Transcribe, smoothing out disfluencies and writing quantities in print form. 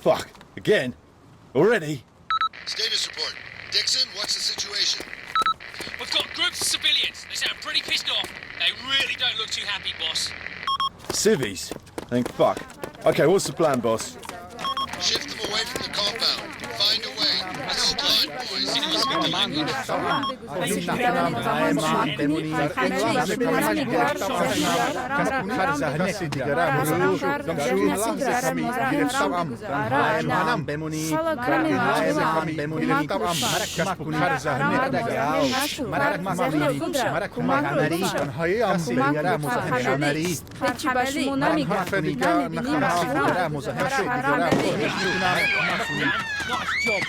Fuck. Again? Already? Status report. Dixon, what's the situation? We've got groups of civilians. They sound pretty pissed off. They really don't look too happy, boss. Civvies? Think fuck. Okay, what's the plan, boss? Shift them away from the compound. Find a way. This is blind, boys. Nice job.